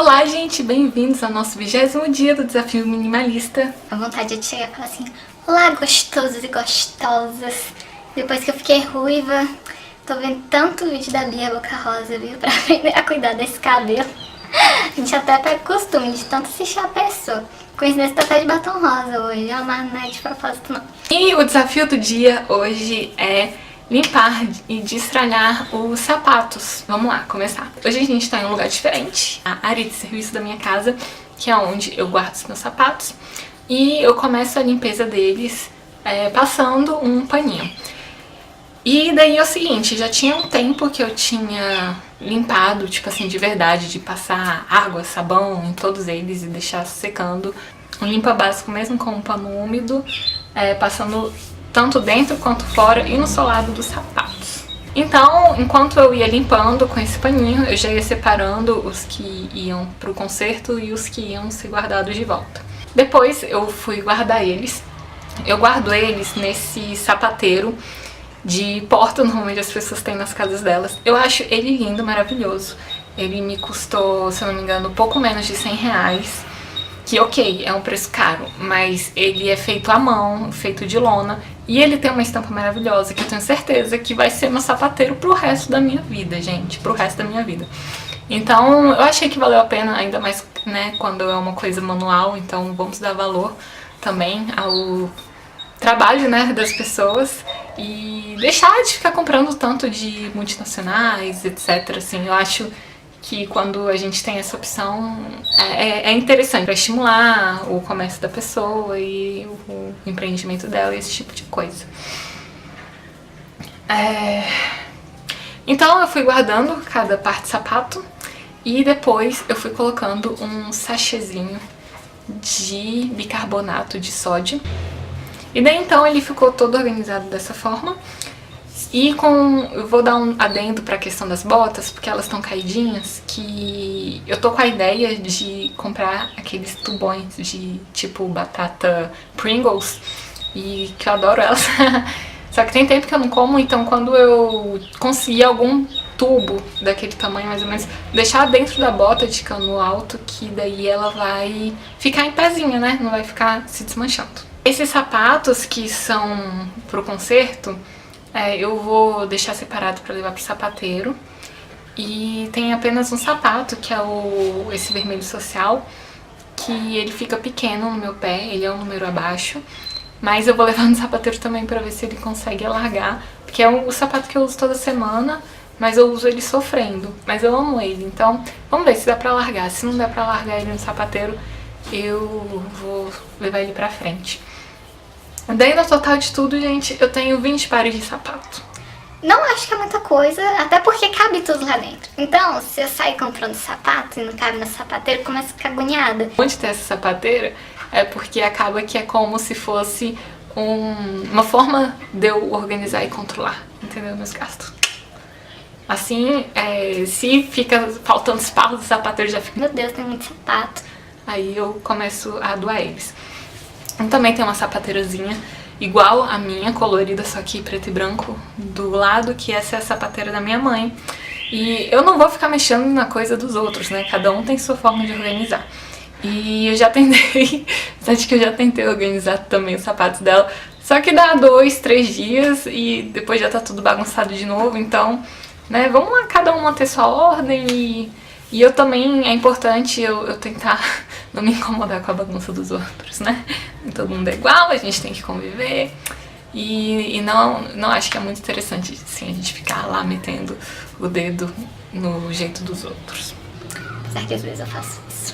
Olá, gente! Bem-vindos ao nosso 20º dia do Desafio Minimalista. A vontade de chegar e falar assim: olá, gostosos e gostosas. Depois que eu fiquei ruiva, tô vendo tanto vídeo da Bia Boca Rosa, viu? Pra aprender a cuidar desse cabelo. A gente até pega costume de tanto assistir a pessoa. Coincidência, tá até de batom rosa hoje, mas não é de propósito não. E o desafio do dia hoje é limpar e destralhar os sapatos. Vamos lá, começar. Hoje a gente tá em um lugar diferente, a área de serviço da minha casa, que é onde eu guardo os meus sapatos. E eu começo a limpeza deles passando um paninho. E daí é o seguinte, já tinha um tempo que eu tinha limpado, tipo assim, de verdade, de passar água, sabão em todos eles e deixar secando. Um limpa básico mesmo com um pano úmido, passando tanto dentro quanto fora e no solado dos sapatos. Então, enquanto eu ia limpando com esse paninho, eu já ia separando os que iam pro concerto e os que iam ser guardados de volta. Depois eu fui guardar eles. Eu guardo eles nesse sapateiro de porta, normalmente as pessoas têm nas casas delas. Eu acho ele lindo, maravilhoso. Ele me custou, se eu não me engano, pouco menos de R$100. Que ok, é um preço caro, mas ele é feito à mão, feito de lona, e ele tem uma estampa maravilhosa que eu tenho certeza que vai ser meu sapateiro pro resto da minha vida, gente, pro resto da minha vida. Então eu achei que valeu a pena, ainda mais, né, quando é uma coisa manual, então vamos dar valor também ao trabalho, né, das pessoas e deixar de ficar comprando tanto de multinacionais, etc, assim, eu acho que quando a gente tem essa opção é interessante para estimular o comércio da pessoa e o empreendimento dela, esse tipo de coisa. Então eu fui guardando cada parte de sapato e depois eu fui colocando um sachêzinho de bicarbonato de sódio. E daí então ele ficou todo organizado dessa forma. E eu vou dar um adendo pra questão das botas, porque elas estão caidinhas, que eu tô com a ideia de comprar aqueles tubões de tipo batata Pringles, e que eu adoro elas. Só que tem tempo que eu não como, então quando eu conseguir algum tubo daquele tamanho mais ou menos, deixar dentro da bota de cano alto, que daí ela vai ficar em pezinha, né? Não vai ficar se desmanchando. Esses sapatos que são pro concerto, eu vou deixar separado para levar pro sapateiro. E tem apenas um sapato, que é esse vermelho social, que ele fica pequeno no meu pé, ele é um número abaixo. Mas eu vou levar no sapateiro também para ver se ele consegue alargar, porque é o sapato que eu uso toda semana, mas eu uso ele sofrendo. Mas eu amo ele, então vamos ver se dá pra largar. Se não der pra largar ele no sapateiro, eu vou levar ele pra frente. Daí no total de tudo, gente, eu tenho 20 pares de sapato. Não acho que é muita coisa, até porque cabe tudo lá dentro. Então, se eu sair comprando sapato e não cabe no sapateiro, começa a ficar agoniada. Onde tem essa sapateira é porque acaba que é como se fosse uma forma de eu organizar e controlar, entendeu? Meus gastos. Assim, se fica faltando espaço do sapateiro, já fica... Meu Deus, tem muito sapato. Aí eu começo a doar eles. Eu também tem uma sapateirazinha igual a minha, colorida, só que preto e branco do lado, que essa é a sapateira da minha mãe. E eu não vou ficar mexendo na coisa dos outros, né? Cada um tem sua forma de organizar. E eu já tentei, acho que eu já tentei organizar também os sapatos dela, só que dá 2, 3 dias e depois já tá tudo bagunçado de novo, então, né, vamos lá, cada um manter sua ordem e eu também, é importante eu tentar não me incomodar com a bagunça dos outros, né? Todo mundo é igual, a gente tem que conviver. E não acho que é muito interessante, assim, a gente ficar lá metendo o dedo no jeito dos outros. Apesar que às vezes eu faço isso.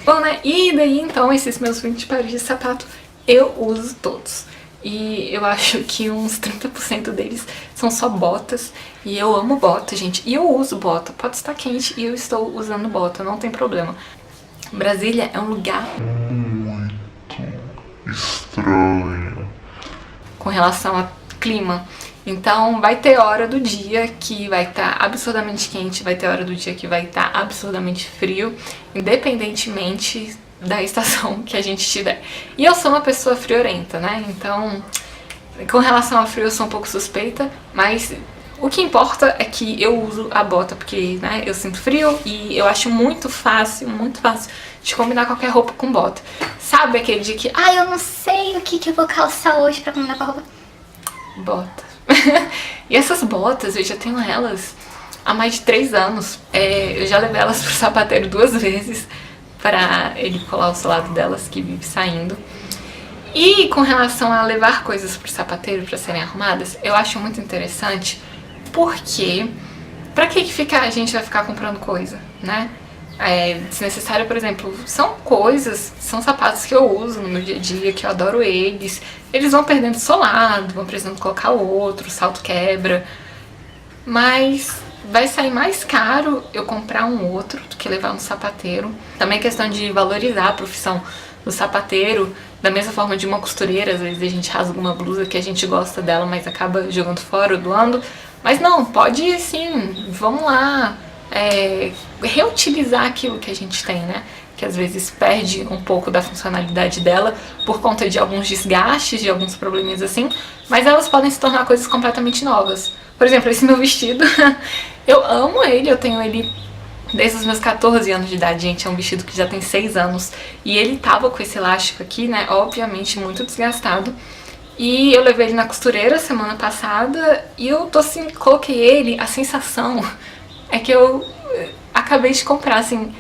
Bom, né? E daí, então, esses meus 20 pares de sapato, eu uso todos. E eu acho que uns 30% deles são só botas. E eu amo bota, gente. E eu uso bota. Pode estar quente e eu estou usando bota, não tem problema. Brasília é um lugar muito estranho com relação ao clima. Então vai ter hora do dia que vai estar absurdamente quente, vai ter hora do dia que vai estar absurdamente frio, independentemente da estação que a gente tiver. E eu sou uma pessoa friorenta, né? Então, com relação ao frio eu sou um pouco suspeita, mas O que importa é que eu uso a bota porque, né, eu sinto frio e eu acho muito fácil de combinar qualquer roupa com bota. Sabe aquele dia que, Eu não sei o que eu vou calçar hoje pra combinar com a roupa. bota. E essas botas, eu já tenho elas há mais de 3 anos. Eu já levei elas pro sapateiro 2 vezes pra ele colar o solado delas que vive saindo. E com relação a levar coisas pro sapateiro pra serem arrumadas, eu acho muito interessante porque pra que a gente vai ficar comprando coisa, né? Desnecessário, por exemplo, são sapatos que eu uso no meu dia a dia, que eu adoro eles. Eles vão perdendo solado, vão precisando colocar outro, o salto quebra. Mas vai sair mais caro eu comprar um outro do que levar no sapateiro. Também é questão de valorizar a profissão do sapateiro, da mesma forma de uma costureira. Às vezes a gente rasga uma blusa que a gente gosta dela, mas acaba jogando fora ou doando. Mas não, pode sim, vamos lá, reutilizar aquilo que a gente tem, né? Que às vezes perde um pouco da funcionalidade dela por conta de alguns desgastes, de alguns probleminhas assim, mas elas podem se tornar coisas completamente novas. Por exemplo, esse meu vestido, eu amo ele, eu tenho ele desde os meus 14 anos de idade, gente, é um vestido que já tem 6 anos, e ele tava com esse elástico aqui, né, obviamente muito desgastado, e eu levei ele na costureira semana passada, e eu tô assim, coloquei ele, a sensação é que eu acabei de comprar, assim,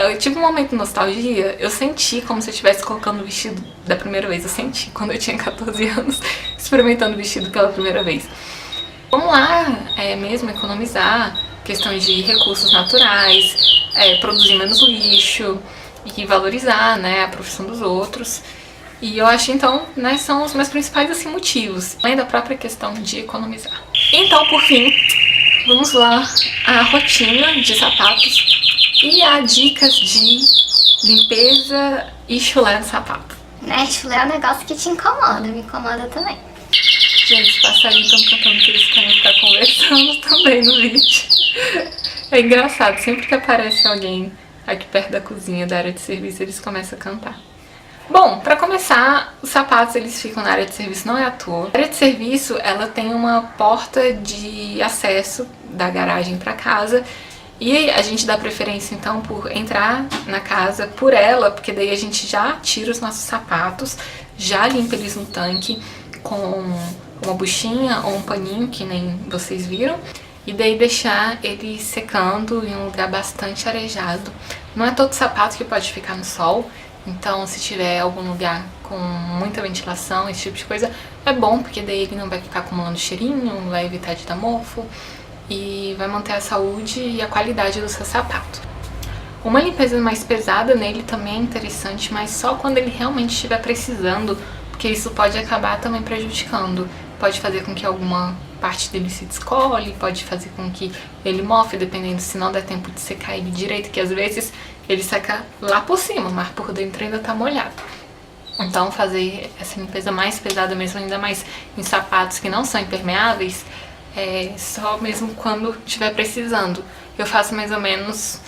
eu tive um momento de nostalgia, eu senti como se eu estivesse colocando o vestido da primeira vez, eu senti quando eu tinha 14 anos, experimentando o vestido pela primeira vez. Vamos lá, mesmo economizar, questão de recursos naturais, produzir menos lixo e valorizar, né, a profissão dos outros. E eu acho, então, né, são os meus principais assim, motivos, além da própria questão de economizar. Então, por fim, vamos lá a rotina de sapatos e a dicas de limpeza e chulé no sapato. Né, chulé é um negócio que te incomoda, me incomoda também. Gente, os passarinhos estão cantando que eles querem ficar conversando também no vídeo. É engraçado, sempre que aparece alguém aqui perto da cozinha, da área de serviço, eles começam a cantar. Bom, pra começar, os sapatos eles ficam na área de serviço, não é à toa. A área de serviço, ela tem uma porta de acesso da garagem pra casa e a gente dá preferência então por entrar na casa por ela, porque daí a gente já tira os nossos sapatos, já limpa eles no tanque com uma buchinha ou um paninho, que nem vocês viram, e daí deixar ele secando em um lugar bastante arejado. Não é todo sapato que pode ficar no sol, então se tiver algum lugar com muita ventilação, esse tipo de coisa, é bom, porque daí ele não vai ficar acumulando cheirinho, vai evitar de dar mofo e vai manter a saúde e a qualidade do seu sapato. Uma limpeza mais pesada nele também é interessante, mas só quando ele realmente estiver precisando, porque isso pode acabar também prejudicando. Pode fazer com que alguma parte dele se descole, pode fazer com que ele mofe, dependendo se não der tempo de secar ele direito, que às vezes ele seca lá por cima, mas por dentro ainda tá molhado. Então fazer essa limpeza mais pesada mesmo, ainda mais em sapatos que não são impermeáveis, só mesmo quando estiver precisando. Eu faço mais ou menos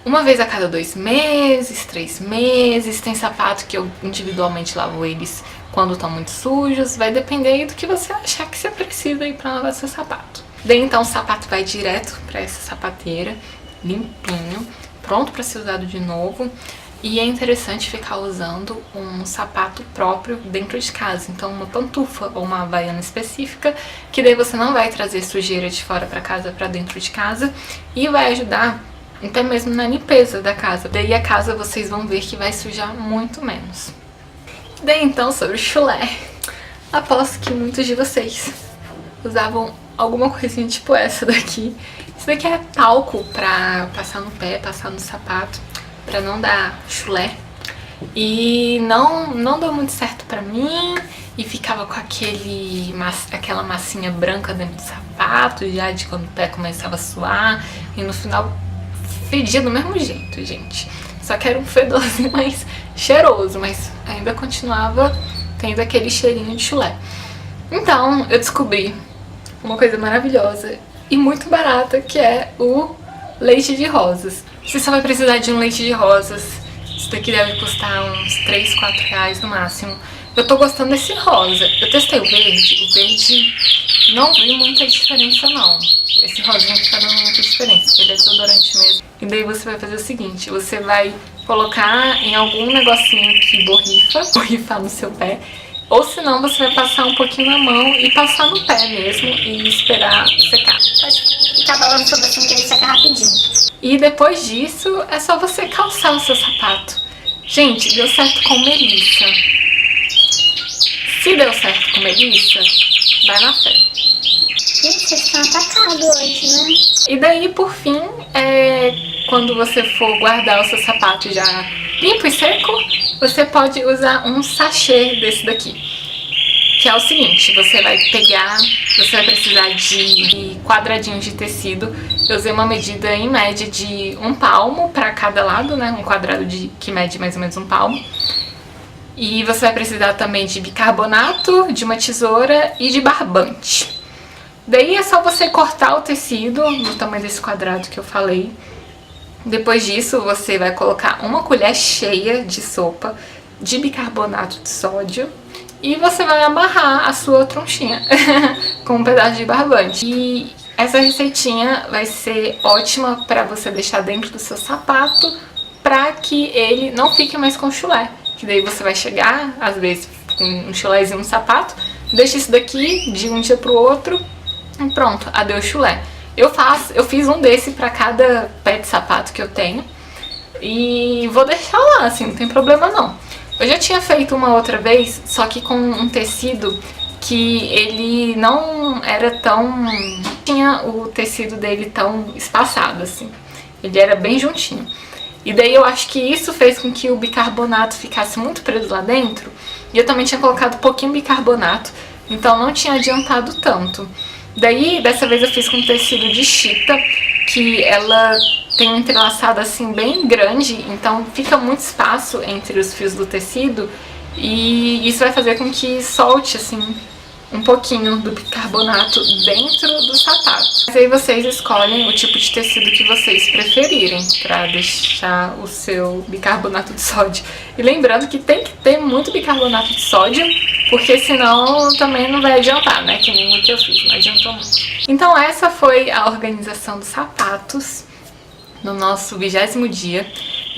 uma vez a cada 2 meses, 3 meses. Tem sapato que eu individualmente lavo eles quando estão muito sujos. Vai depender aí do que você achar que você precisa aí pra lavar seu sapato. Daí então o sapato vai direto pra essa sapateira, limpinho, pronto pra ser usado de novo. E é interessante ficar usando um sapato próprio dentro de casa. Então uma pantufa ou uma havaiana específica, que daí você não vai trazer sujeira de fora pra casa pra dentro de casa. E vai ajudar até mesmo na limpeza da casa. Daí a casa vocês vão ver que vai sujar muito menos. Daí então sobre o chulé. Aposto que muitos de vocês usavam alguma coisinha tipo essa daqui. Isso daqui é talco pra passar no pé, passar no sapato, pra não dar chulé. E não deu muito certo pra mim. E ficava com aquela massinha branca dentro do sapato, já de quando o pé começava a suar. E no final fedia do mesmo jeito, gente. Só que era um fedorzinho mais cheiroso, mas ainda continuava tendo aquele cheirinho de chulé. Então eu descobri uma coisa maravilhosa e muito barata, que é o leite de rosas. Você só vai precisar de um leite de rosas. Isso daqui deve custar uns 3, 4 reais no máximo. Eu tô gostando desse rosa. Eu testei o verde não vi muita diferença não. Esse rosinha que tá dando muita diferença, porque ele é desodorante mesmo. E daí você vai fazer o seguinte, você vai colocar em algum negocinho que borrifar no seu pé. Ou senão você vai passar um pouquinho na mão e passar no pé mesmo e esperar secar. Pode ficar balançando sobre assim que ele seca rapidinho. E depois disso é só você calçar o seu sapato. Gente, deu certo com Melissa. Se deu certo com Melissa, vai na fé. Gente, vocês estão atacados hoje, né? E daí, por fim, quando você for guardar o seu sapato já limpo e seco, você pode usar um sachê desse daqui. Que é o seguinte, você vai precisar de quadradinhos de tecido. Eu usei uma medida em média de 1 palmo para cada lado, né? Um quadrado que mede mais ou menos 1 palmo. E você vai precisar também de bicarbonato, de uma tesoura e de barbante. Daí é só você cortar o tecido no tamanho desse quadrado que eu falei. Depois disso, você vai colocar uma colher cheia de sopa de bicarbonato de sódio e você vai amarrar a sua tronchinha com um pedaço de barbante. E essa receitinha vai ser ótima para você deixar dentro do seu sapato para que ele não fique mais com chulé. Que daí você vai chegar, às vezes, com um chulézinho no sapato, deixa isso daqui de um dia pro outro e pronto, adeus chulé. Eu fiz um desse pra cada pé de sapato que eu tenho e vou deixar lá, assim, não tem problema não. Eu já tinha feito uma outra vez, só que com um tecido que ele não era tão... tinha o tecido dele tão espaçado, assim. Ele era bem juntinho. E daí eu acho que isso fez com que o bicarbonato ficasse muito preso lá dentro. E eu também tinha colocado pouquinho bicarbonato, então não tinha adiantado tanto. Daí, dessa vez eu fiz com tecido de chita, que ela tem um entrelaçado assim bem grande, então fica muito espaço entre os fios do tecido e isso vai fazer com que solte assim um pouquinho do bicarbonato dentro do sapato. Mas aí vocês escolhem o tipo de tecido que vocês preferirem para deixar o seu bicarbonato de sódio. E lembrando que tem que ter muito bicarbonato de sódio, porque senão também não vai adiantar, né? Que nem o que eu fiz, não adiantou muito. Então essa foi a organização dos sapatos no nosso 20º dia.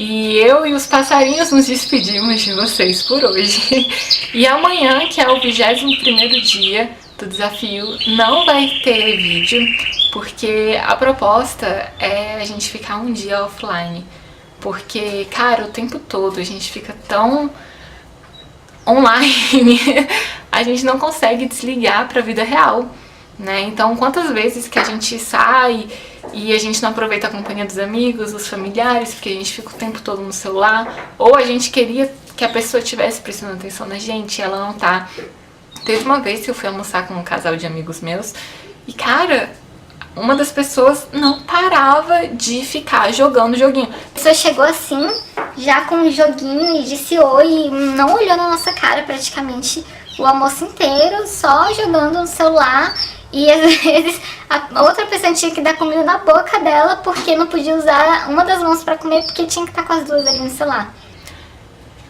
E eu e os passarinhos nos despedimos de vocês por hoje. E amanhã, que é o 21º dia do desafio, não vai ter vídeo, porque a proposta é a gente ficar um dia offline. Porque, cara, o tempo todo a gente fica tão online, a gente não consegue desligar pra vida real, né? Então, quantas vezes que a gente sai e a gente não aproveita a companhia dos amigos, dos familiares, porque a gente fica o tempo todo no celular, ou a gente queria que a pessoa estivesse prestando atenção na gente e ela não tá. Teve uma vez que eu fui almoçar com um casal de amigos meus e, cara, uma das pessoas não parava de ficar jogando joguinho. A pessoa chegou assim, já com um joguinho e disse oi, e não olhou na nossa cara praticamente o almoço inteiro, só jogando no celular. E às vezes a outra pessoa tinha que dar comida na boca dela porque não podia usar uma das mãos pra comer porque tinha que estar com as duas ali no celular.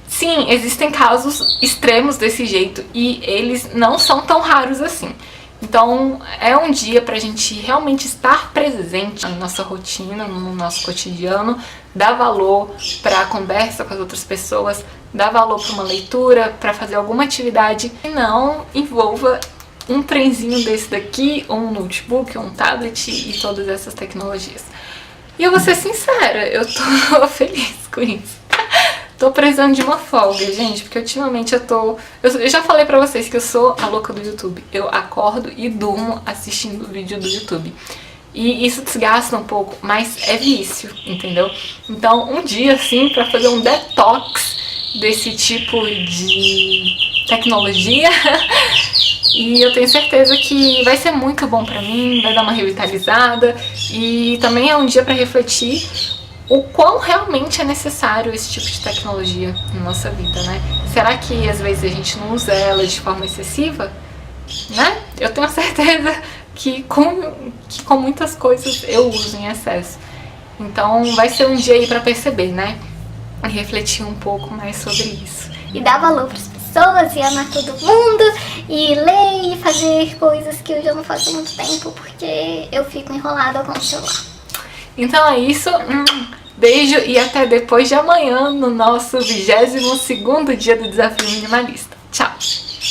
Sim, existem casos extremos desse jeito e eles não são tão raros assim. Então é um dia pra gente realmente estar presente na nossa rotina, no nosso cotidiano, dar valor pra conversa com as outras pessoas, dar valor pra uma leitura, pra fazer alguma atividade que não envolva um trenzinho desse daqui, ou um notebook, ou um tablet e todas essas tecnologias. E eu vou ser sincera, eu tô feliz com isso. Tô precisando de uma folga, gente, porque ultimamente eu já falei pra vocês que eu sou a louca do YouTube. Eu acordo e durmo assistindo vídeo do YouTube. E isso desgasta um pouco, mas é vício, entendeu? Então, um dia, assim, pra fazer um detox desse tipo de tecnologia, e eu tenho certeza que vai ser muito bom pra mim, vai dar uma revitalizada, e também é um dia pra refletir o quão realmente é necessário esse tipo de tecnologia na nossa vida, né? Será que às vezes a gente não usa ela de forma excessiva? Né? Eu tenho certeza que com muitas coisas eu uso em excesso. Então vai ser um dia aí pra perceber, né? E refletir um pouco mais sobre isso. E dar valor para as pessoas. pessoas e amar todo mundo e ler e fazer coisas que eu já não faço há muito tempo porque eu fico enrolada com o celular. Então é isso. Beijo e até depois de amanhã no nosso 22º dia do Desafio Minimalista. Tchau!